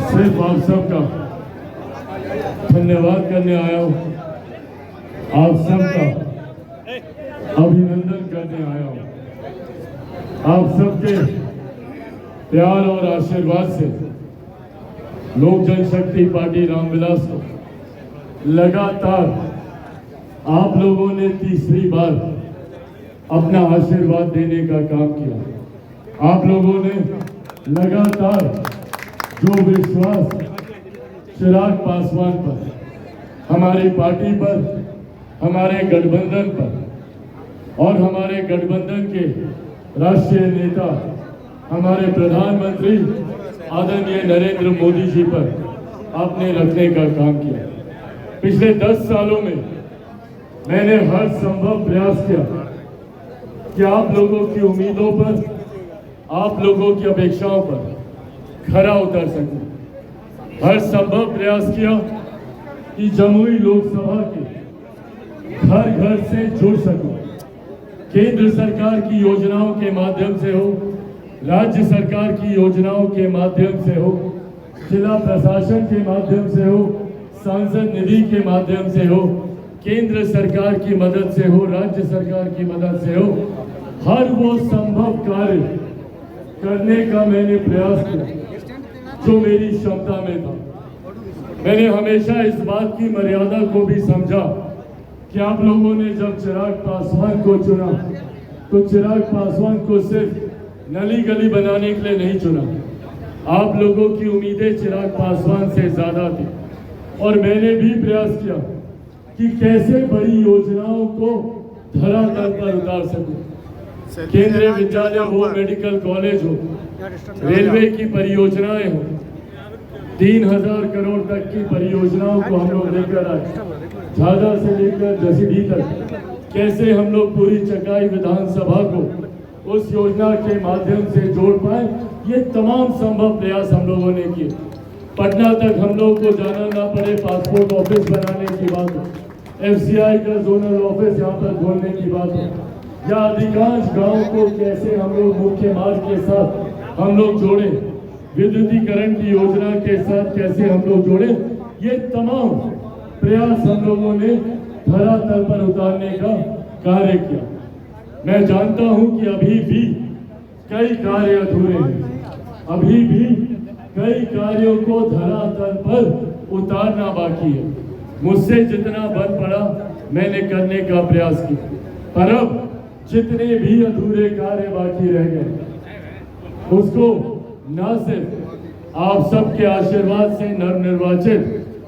सिर्फ आप सबका धन्यवाद करने आया हूँ, आप सबका अभिनंदन करने आया हूँ। आप सबके प्यार और आशीर्वाद से लोक जनशक्ति पार्टी रामविलास को लगातार आप लोगों ने तीसरी बार अपना आशीर्वाद देने का काम किया। आप लोगों ने लगातार जो विश्वास चिराग पासवान पर, हमारी पार्टी पर, हमारे गठबंधन पर और हमारे गठबंधन के राष्ट्रीय नेता हमारे प्रधानमंत्री आदरणीय नरेंद्र मोदी जी पर आपने रखने का काम किया। पिछले 10 सालों में मैंने हर संभव प्रयास किया कि आप लोगों की उम्मीदों पर, आप लोगों की अपेक्षाओं पर खरा उतर सकूं। हर संभव प्रयास किया कि जमुई लोकसभा के घर घर से जुड़ सकूं। केंद्र सरकार की योजनाओं के माध्यम से हो, राज्य सरकार की योजनाओं के माध्यम से हो, जिला प्रशासन के माध्यम से हो, सांसद निधि के माध्यम से हो, केंद्र सरकार की मदद से हो, राज्य सरकार की मदद से हो, हर वो संभव कार्य करने का मैंने प्रयास किया जो मेरी क्षमता में था। मैंने हमेशा इस बात की मर्यादा को भी समझा कि आप लोगों ने जब चिराग पासवान को चुना तो चिराग पासवान को सिर्फ नली गली बनाने के लिए नहीं चुना। आप लोगों की उम्मीदें चिराग पासवान से ज्यादा थी और मैंने भी प्रयास किया कि कैसे बड़ी योजनाओं को धरातल पर उतार सकूं। केंद्रीय विद्यालय हो, मेडिकल कॉलेज हो, रेलवे की परियोजनाएं हो, 3000 करोड़ तक की परियोजनाओं को हम लोग लेकर आए। झाझा से लेकर जसीडीह तक कैसे हम लोग पूरी चकाई विधानसभा को उस योजना के माध्यम से जोड़ पाए, ये तमाम संभव प्रयास हम लोगों ने किए। पटना तक हम लोग को जाना ना पड़े, पासपोर्ट ऑफिस बनाने की बात हो, FCI का जोनल ऑफिस यहाँ पर खोलने की बात हो, या अधिकांश गांव को कैसे हम लोग मुख्य मार्ग के साथ हम लोग जोड़े, विद्युतीकरण की योजना के साथ कैसे हम लोग जोड़े, ये तमाम प्रयास हम लोगों ने धरातल पर उतारने का कार्य किया। मैं जानता हूं कि अभी भी कई कार्य अधूरे हैं, अभी भी कई कार्यों को धरातल पर उतारना बाकी है। मुझसे जितना बन पड़ा मैंने करने का प्रयास किया, पर अब जितने भी अधूरे कार्य बाकी रह गए उसको न सिर्फ आप सबके आशीर्वाद से नवनिर्वाचित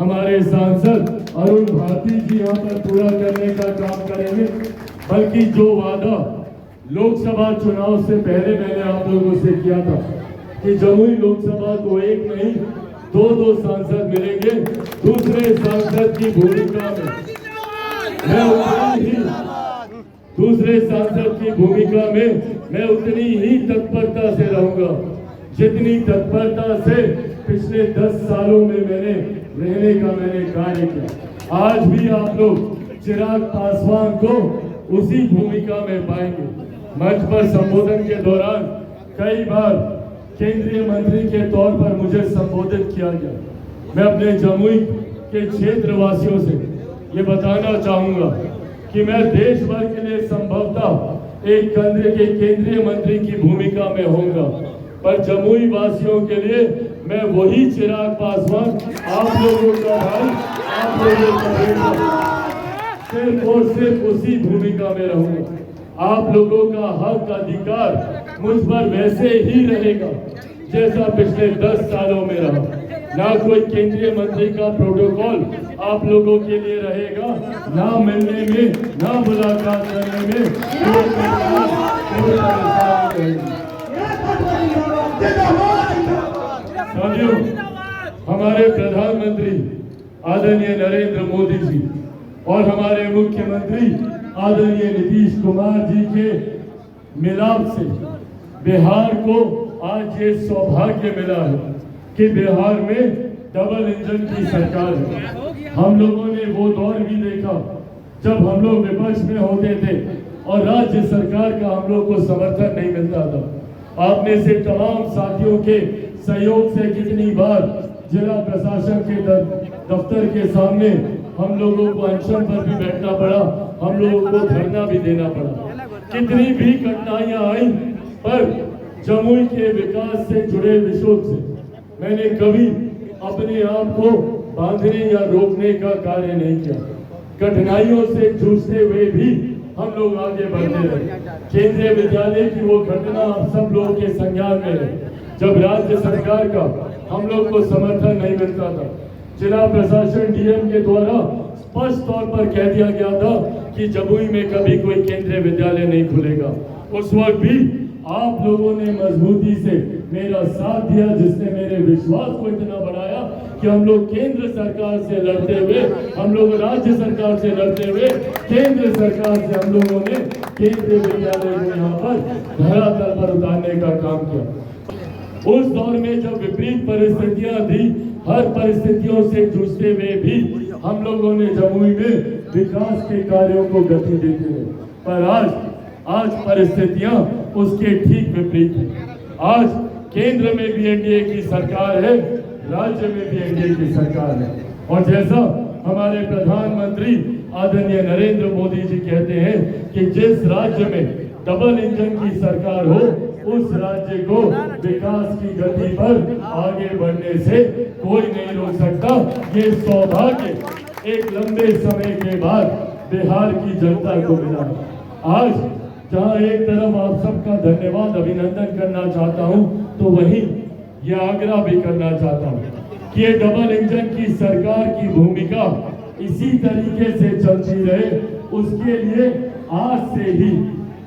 हमारे सांसद अरुण भारती जी यहाँ पर पूरा करने का काम करेंगे, बल्कि जो वादा लोकसभा चुनाव से पहले मैंने आप लोगों से किया था कि जमुई लोकसभा को एक नहीं दो सांसद मिलेंगे, दूसरे सांसद की भूमिका में मैं उतनी ही तत्परता से रहूंगा जितनी तत्परता से पिछले 10 सालों में मैंने कार्य किया। आज भी आप लोग चिराग पासवान को उसी भूमिका में पाएंगे। मंच पर संबोधन के दौरान कई बार केंद्रीय मंत्री के तौर पर मुझे संबोधित किया गया। मैं अपने जमुई के क्षेत्रवासियों से ये बताना चाहूंगा कि मैं देश भर के लिए संभवतः एक केंद्रीय मंत्री की भूमिका में होऊंगा, पर जमुई वासियों के लिए मैं वही चिराग पासवान, आप लोगों का भाई, आप लोगों का बेटा, सिर्फ और सिर्फ उसी भूमिका में रहूंगा। आप लोगों का हक अधिकार मुझ पर वैसे ही रहेगा जैसा पिछले 10 सालों में रहा। ना कोई केंद्रीय मंत्री का प्रोटोकॉल आप लोगों के लिए रहेगा, ना मिलने में, ना मुलाकात करने में हमारे प्रधानमंत्री आदरणीय नरेंद्र मोदी जी और हमारे मुख्यमंत्री आदरणीय नीतीश कुमार जी के मिलाप से बिहार को आज ये सौभाग्य मिला है कि बिहार में डबल इंजन की सरकार है। हम लोगों ने वो दौर भी देखा जब हम लोग विपक्ष में होते थे और राज्य सरकार का हम लोग को समर्थन नहीं मिलता था। आप में से तमाम साथियों के सहयोग से कितनी बार जिला प्रशासन के दफ्तर के सामने हम लोगों को अनशन पर भी बैठना पड़ा, हम लोगों को धरना भी देना पड़ा। कितनी भी कठिनाइयां आई, पर जमुई के विकास से जुड़े विषयों से मैंने कभी अपने आप को बांधने या रोकने का कार्य नहीं किया। कठिनाइयों से जूझते हुए भी हम लोग आगे बढ़ते रहे। केंद्रीय विद्यालय की वो घटना आप सब लोगों के संज्ञान में है, जब राज्य सरकार का हम लोग को समर्थन नहीं मिलता था। जिला प्रशासन डीएम के द्वारा स्पष्ट तौर पर कह दिया गया था कि जमुई में कभी कोई केंद्रीय विद्यालय नहीं खुलेगा। उस वक्त भी आप लोगों ने मजबूती से मेरा साथ दिया, जिसने मेरे विश्वास को इतना बढ़ाया कि हम लोग केंद्र सरकार से लड़ते हुए, हम लोग राज्य सरकार से लड़ते हुए, केंद्र सरकार से हम लोगों ने केंद्रीय विद्यालय को यहाँ पर धरातल पर उतारने का काम किया। उस दौर में जब विपरीत परिस्थितियां थी, हर परिस्थितियों से जूझते हुए भी हम लोगों ने जमुई में विकास के कार्यों को गति देते हुए, पर आज परिस्थितियां उसके ठीक विपरीत है। आज केंद्र में भी एनडीए की सरकार है, राज्य में भी एनडीए की सरकार है, और जैसा हमारे प्रधानमंत्री आदरणीय नरेंद्र मोदी जी कहते हैं कि जिस राज्य में डबल इंजन की सरकार हो, उस राज्य को विकास की गति पर आगे बढ़ने से कोई नहीं रोक सकता। ये सौभाग्य एक लंबे समय के बाद बिहार की जनता को मिला। आज जहां एक तरफ आप सबका धन्यवाद अभिनंदन करना चाहता हूं, तो वहीं यह आग्रह भी करना चाहता हूं कि ये डबल इंजन की सरकार की भूमिका इसी तरीके से चलती रहे। उसके लिए आज से ही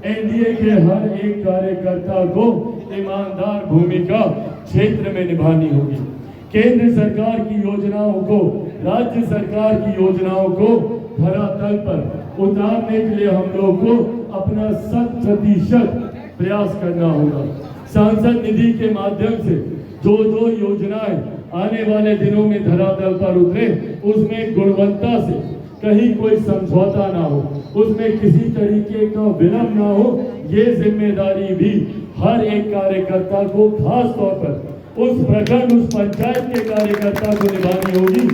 एनडीए के हर एक कार्यकर्ता को ईमानदार भूमिका क्षेत्र में निभानी होगी। केंद्र सरकार की योजनाओं को, राज्य सरकार की योजनाओं को धरातल पर उतारने के लिए हम लोग को अपना 100% प्रयास करना होगा। सांसद निधि के माध्यम से जो योजनाएं आने वाले दिनों में धरातल पर उतरे, उसमें गुणवत्ता से कहीं कोई समझौता ना हो, उसमें किसी तरीके का विलंब ना हो। ये जिम्मेदारी भी हर एक कार्यकर्ता को, खास तौर पर उस प्रखंड, उस पंचायत के कार्यकर्ता को निभानी होगी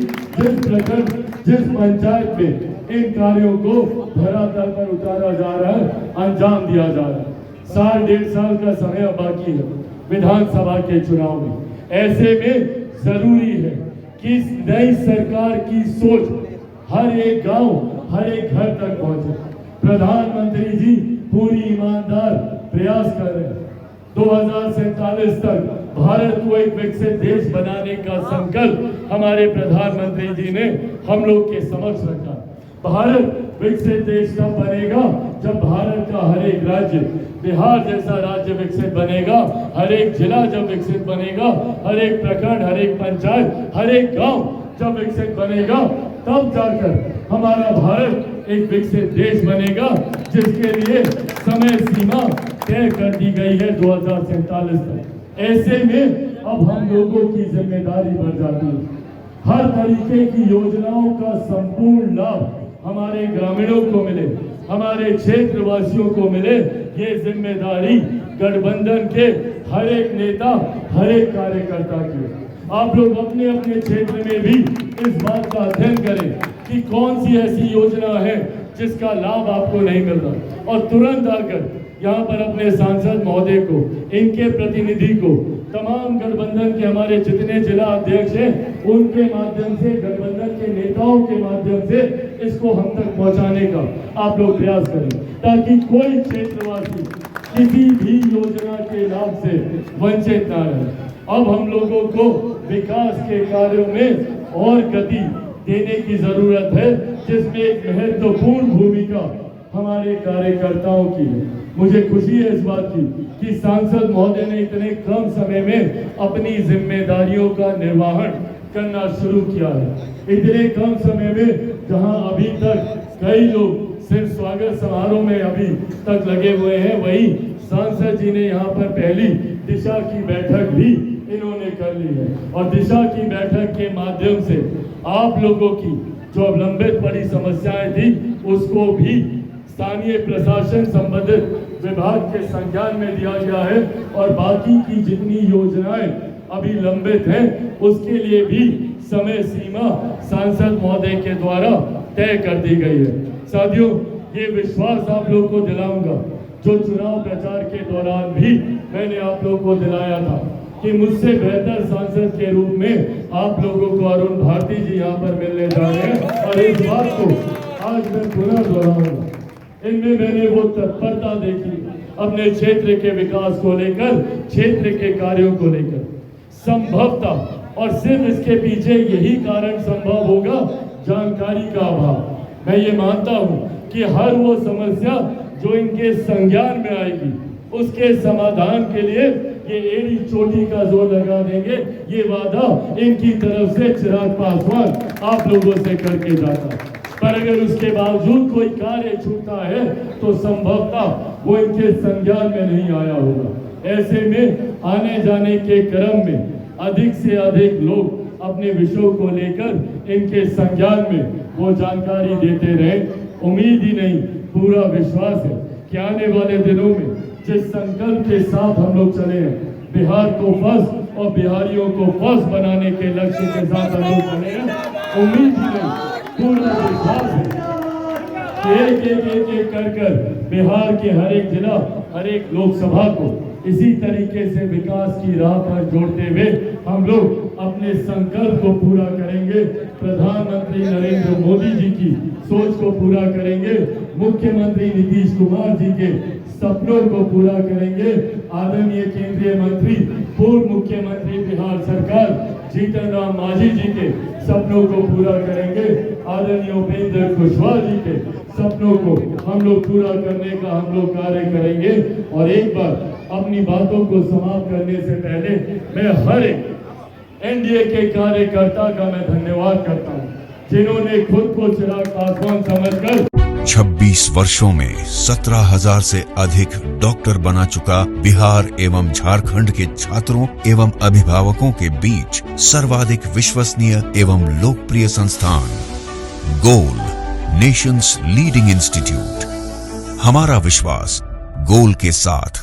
जिस पंचायत में इन कार्यों को धरातल पर उतारा जा रहा है, अंजाम दिया जा रहा है। 1.5 साल का समय बाकी है विधानसभा के चुनाव में। ऐसे में जरूरी है कि इस नई सरकार की सोच हर एक गांव, हर एक घर तक पहुंचे। प्रधानमंत्री जी पूरी ईमानदार प्रयास कर रहे हैं। 2047 तक भारत को एक विकसित देश बनाने का संकल्प हमारे प्रधानमंत्री जी ने हम लोग के समक्ष रखा। भारत विकसित देश तब बनेगा जब भारत का हर एक राज्य, बिहार जैसा राज्य विकसित बनेगा, हर एक जिला जब विकसित बनेगा, हर एक प्रखंड, हर एक पंचायत, हर एक गांव जब विकसित बनेगा, तब जाकर हमारा भारत एक विकसित देश बनेगा, जिसके लिए समय सीमा तय कर दी गई है 2047 तक। ऐसे में अब हम लोगों की जिम्मेदारी बढ़ जाती है। हर तरीके की योजनाओं का संपूर्ण लाभ हमारे ग्रामीणों को मिले, हमारे क्षेत्रवासियों को मिले। ये जिम्मेदारी गठबंधन के हर एक नेता, हर एक कार्यकर्ता की है। आप लोग अपने अपने क्षेत्र में भी इस बात का अध्ययन करें कि कौन सी ऐसी योजना है जिसका लाभ आपको नहीं मिल रहा, और तुरंत आकर यहाँ पर अपने सांसद महोदय को, इनके प्रतिनिधि को, तमाम गठबंधन के हमारे जितने जिला अध्यक्ष हैं, उनके माध्यम से, गठबंधन के नेताओं के माध्यम से इसको हम तक पहुँचाने का आप लोग प्रयास करें, ताकि कोई क्षेत्रवासी किसी भी योजना के लाभ से वंचित ना रहे। अब हम लोगों को विकास के कार्यों में और गति देने की जरूरत है, जिसमें एक महत्वपूर्ण भूमिका हमारे कार्यकर्ताओं की है। मुझे खुशी है इस बात की कि सांसद महोदय ने इतने कम समय में अपनी जिम्मेदारियों का निर्वहन करना शुरू किया है। इतने कम समय में जहां अभी तक कई लोग सिर्फ स्वागत समारोह में अभी तक लगे हुए हैं, वही सांसद जी ने यहाँ पर पहली दिशा की बैठक भी इन्होंने कर ली है, और दिशा की बैठक के माध्यम से आप लोगों की जो लंबित पड़ी समस्याएं थी, उसको भी स्थानीय प्रशासन संबंधित विभाग के संज्ञान में दिया गया है, और बाकी की जितनी योजनाएं अभी लंबित हैं, उसके लिए भी समय सीमा सांसद महोदय के द्वारा तय कर दी गई है। साथियों, ये विश्वास आप लोगों को दिलाऊंगा जो चुनाव प्रचार के दौरान भी मैंने आप लोगों को दिलाया था कि मुझसे बेहतर सांसद के रूप में आप लोगों को अरुण भारती जी यहाँ पर मिलने जा रहे हैं, और इस बात को आज मैं पुनः दोहराऊंगा। इनमें मैंने वो तत्परता देखी अपने क्षेत्र के विकास को लेकर, क्षेत्र के कार्यों को लेकर। संभवतः और सिर्फ इसके पीछे यही कारण संभव होगा, जानकारी का अभाव। मैं ये मानता हूं कि हर वो समस्या जो इनके संज्ञान में आएगी उसके समाधान के लिए ये एड़ी चोटी का जोर लगा देंगे, ये वादा इनकी तरफ से चिराग पासवान आप लोगों से करके जाता। पर अगर उसके बावजूद कोई कार्य छूटता है तो संभवतः वो इनके संज्ञान में नहीं आया होगा। ऐसे में आने जाने के क्रम में अधिक से अधिक लोग अपने विषयों को लेकर इनके संज्ञान में वो जानकारी देते रहे। उम्मीद ही नहीं, पूरा विश्वास है कि आने वाले दिनों में जिस संकल्प के साथ हम लोग चले हैं, बिहार को फर्स्ट और बिहारियों को फर्स्ट बनाने के लक्ष्य के साथ हम लोग चले हैं। उम्मीद ही नहीं, पूरा विश्वास है कि एक कर बिहार के हर एक जिला, हर एक लोकसभा को इसी तरीके से विकास की राह पर जोड़ते हुए हम लोग अपने संकल्प को पूरा करेंगे। प्रधानमंत्री नरेंद्र मोदी जी की सोच को पूरा करेंगे, मुख्यमंत्री नीतीश कुमार जी के सपनों को पूरा करेंगे, आदरणीय केंद्रीय मंत्री पूर्व मुख्यमंत्री बिहार सरकार जीतन राम मांझी जी के सपनों को पूरा करेंगे, आदरणीय उपेंद्र कुशवाहा जी के सपनों को हम लोग पूरा करने का हम लोग कार्य करेंगे। और एक बार अपनी बातों को समाप्त करने से पहले मैं हर एक एनडीए के कार्यकर्ता का मैं धन्यवाद करता हूं, जिन्होंने खुद को चिराग पासवान समझकर 26 वर्षों में 17,000 से अधिक डॉक्टर बना चुका बिहार एवं झारखंड के छात्रों एवं अभिभावकों के बीच सर्वाधिक विश्वसनीय एवं लोकप्रिय संस्थान गोल, नेशंस लीडिंग इंस्टीट्यूट। हमारा विश्वास गोल के साथ।